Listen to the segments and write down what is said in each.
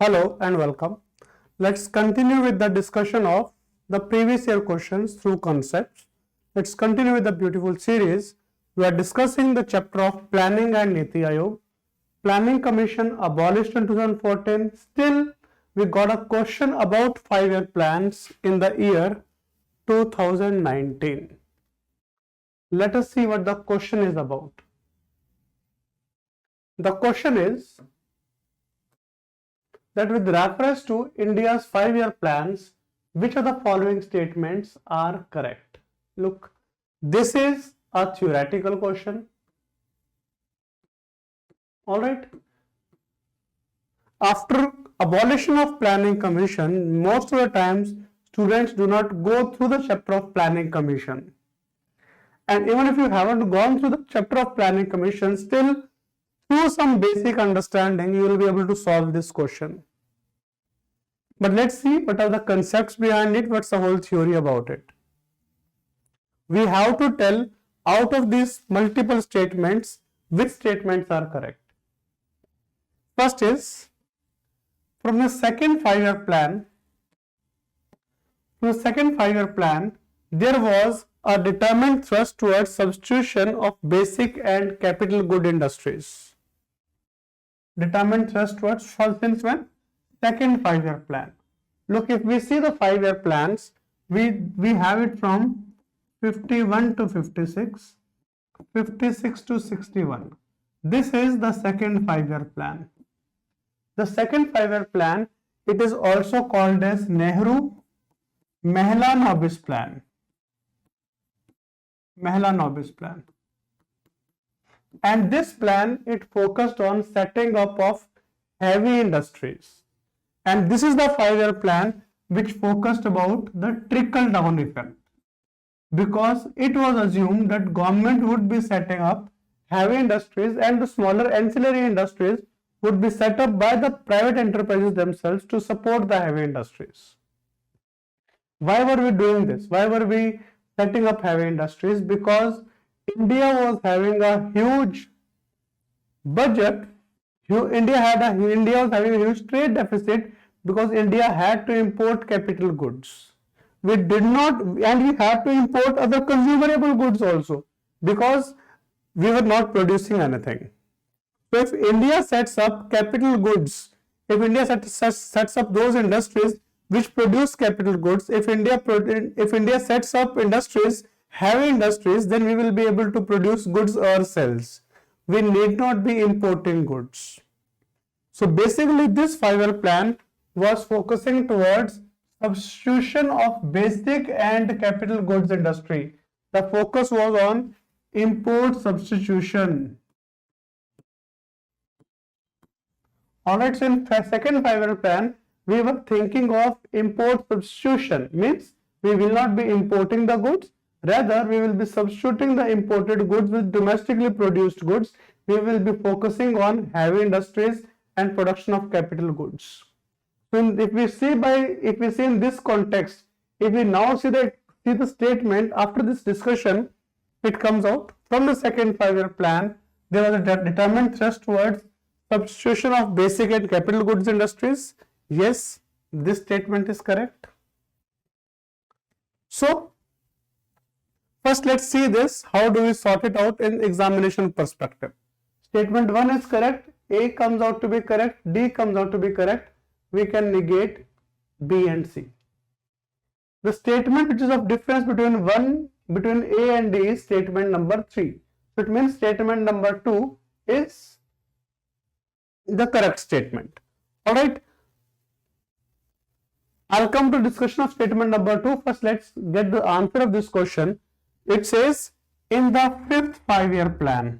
Hello and welcome. Let's continue with the discussion of the previous year questions through concepts. Let's continue with the beautiful series. We are discussing the chapter of Planning and Niti Aayog. Planning Commission abolished in 2014. Still, we got a question about 5-year plans in the year 2019. Let us see what the question is about. The question is that with reference to India's 5-year plans, which of the following statements are correct? Look, this is a theoretical question. Alright. After abolition of Planning Commission, most of the times students do not go through the chapter of Planning Commission. And even if you haven't gone through the chapter of Planning Commission, still through some basic understanding, you will be able to solve this question. But let's see what are the concepts behind it, what's the whole theory about it. We have to tell out of these multiple statements, which statements are correct. First is, from the second 5-year plan, there was a determined thrust towards substitution of basic and capital good industries. Determined thrust towards, since when? Second 5-year plan. Look, if we see the 5-year plans, we have it from 51 to 56, 56 to 61. This is the second 5-year plan. The second 5-year plan, it is also called as Nehru-Mahalanobis plan. Mahalanobis plan. And this plan, it focused on setting up of heavy industries. And this is the 5-year plan which focused about the trickle down effect, because it was assumed that government would be setting up heavy industries and the smaller ancillary industries would be set up by the private enterprises themselves to support the heavy industries. Why were we doing this? Why were we setting up heavy industries? Because India was having a huge budget. India was having a huge trade deficit because India had to import capital goods. We did not, and we had to import other consumable goods also because we were not producing anything. So if India sets up capital goods, if India sets up those industries which produce capital goods, if India sets up industries, heavy industries, then we will be able to produce goods ourselves. We need not be importing goods. So basically this 5-year plan was focusing towards substitution of basic and capital goods industry. The focus was on import substitution. Alright, so in second 5-year plan, we were thinking of import substitution, means we will not be importing the goods, rather we will be substituting the imported goods with domestically produced goods. We will be focusing on heavy industries and production of capital goods. So if we see in this context, if we now see the statement after this discussion, it comes out from the second 5-year plan, there was a determined thrust towards substitution of basic and capital goods industries. Yes, this statement is correct. So first let's see this, how do we sort it out in examination perspective. Statement 1 is correct, A comes out to be correct, D comes out to be correct. We can negate B and C. The statement which is of difference between A and D is statement number 3. So it means statement number 2 is the correct statement. Alright. I'll come to discussion of statement number 2. First let's get the answer of this question. It says in the 5th 5-year plan.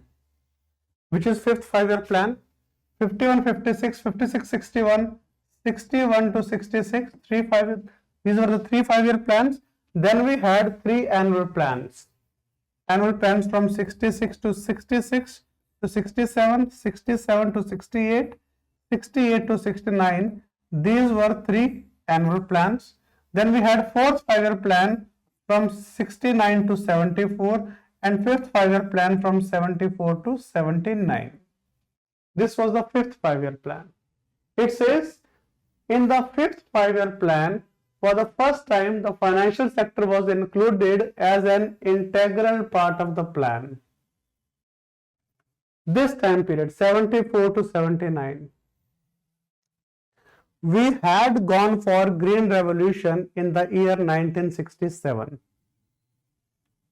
Which is 5th 5-year plan? 51, 56, 56, 61. 61 to 66, these were the 3 5-year plans. Then we had 3 annual plans. Annual plans from 66 to 66 to 67, 67 to 68, 68 to 69. These were 3 annual plans. Then we had 4th 5-year plan from 69 to 74 and 5th 5-year plan from 74 to 79. This was the 5th 5-year plan. It says in the fifth five-year plan, for the first time, the financial sector was included as an integral part of the plan. This time period, 74 to 79. We had gone for green revolution in the year 1967.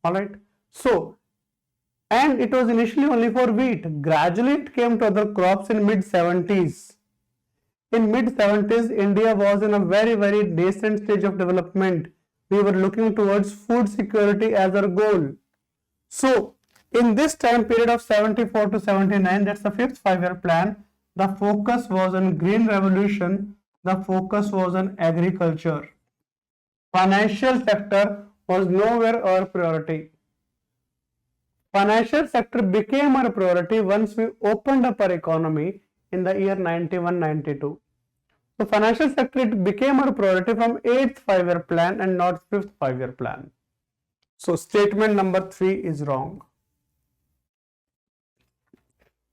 Alright. So, and it was initially only for wheat. Gradually it came to other crops in mid-70s. In mid-70s, India was in a very, very nascent stage of development. We were looking towards food security as our goal. So, in this time period of 74 to 79, that's the fifth five-year plan, the focus was on green revolution, the focus was on agriculture. Financial sector was nowhere our priority. Financial sector became our priority once we opened up our economy in the year 91-92. So financial sector, it became our priority from 8th five-year plan and not 5th five-year plan. So statement number 3 is wrong.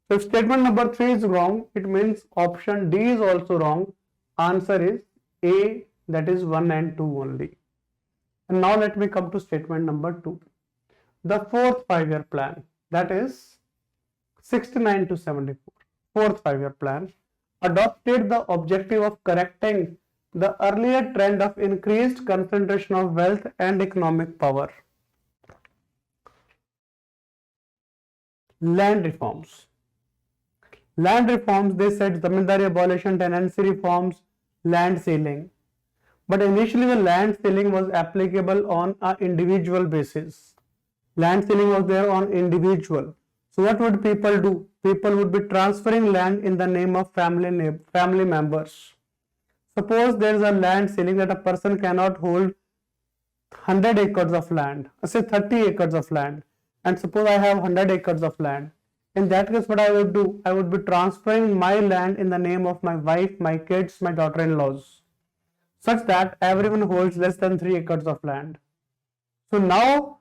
So if statement number 3 is wrong, it means option D is also wrong. Answer is A, that is 1 and 2 only. And now let me come to statement number 2. The 4th five-year plan, that is 69 to 74. 4th five-year plan adopted the objective of correcting the earlier trend of increased concentration of wealth and economic power. Land reforms. Land reforms, they said zamindari abolition, tenancy reforms, land ceiling. But initially the land ceiling was applicable on an individual basis. Land ceiling was there on individual. So what would people do? People would be transferring land in the name of family members. Suppose there is a land ceiling that a person cannot hold 100 acres of land, say 30 acres of land, and suppose I have 100 acres of land. In that case, what I would do? I would be transferring my land in the name of my wife, my kids, my daughter-in-laws, such that everyone holds less than 3 acres of land. So now,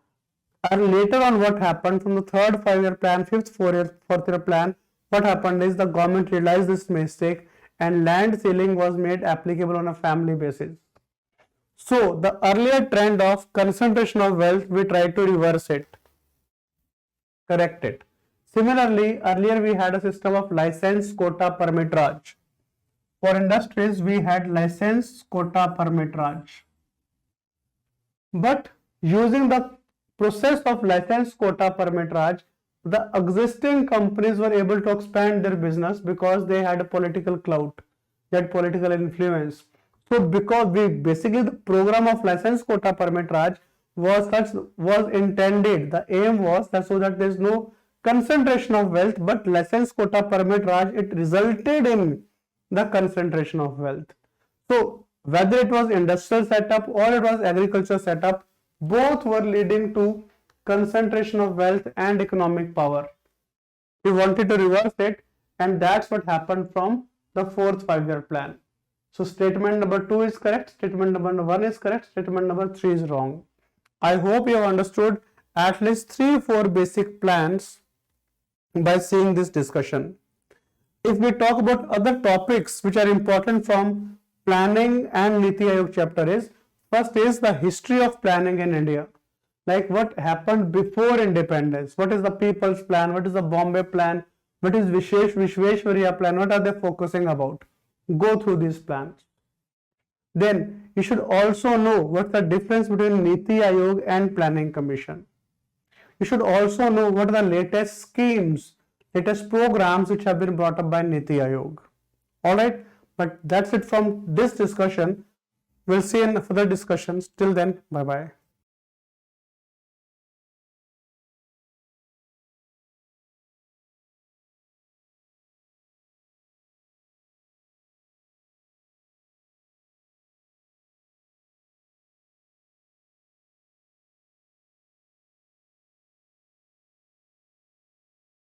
and later on, what happened from the 3rd five-year plan, 5th fourth-year plan, what happened is the government realized this mistake and land ceiling was made applicable on a family basis. So the earlier trend of concentration of wealth, we tried to reverse it, correct it. Similarly, earlier we had a system of license, quota, permit, raj. For industries, we had license, quota, permit, raj. But using the process of license, quota, permit, raj, the existing companies were able to expand their business because they had a political clout, they had political influence. So because basically the program of license, quota, permit, raj was intended, the aim was that so that there is no concentration of wealth, but license, quota, permit, raj, it resulted in the concentration of wealth. So whether it was industrial setup or it was agriculture setup, both were leading to concentration of wealth and economic power. We wanted to reverse it, and that's what happened from the 4th five-year plan. So statement number 2 is correct, statement number 1 is correct, statement number 3 is wrong. I hope you have understood at least 3-4 basic plans by seeing this discussion. If we talk about other topics which are important from planning and Niti Aayog chapter is, first is the history of planning in India. Like what happened before independence, what is the People's Plan, what is the Bombay Plan, what is Vishveshwarya Plan, what are they focusing about? Go through these plans. Then you should also know what's the difference between Niti Aayog and Planning Commission. You should also know what are the latest schemes, latest programs which have been brought up by Niti Aayog. Alright, but that's it from this discussion. We'll see in further discussions. Till then, bye-bye.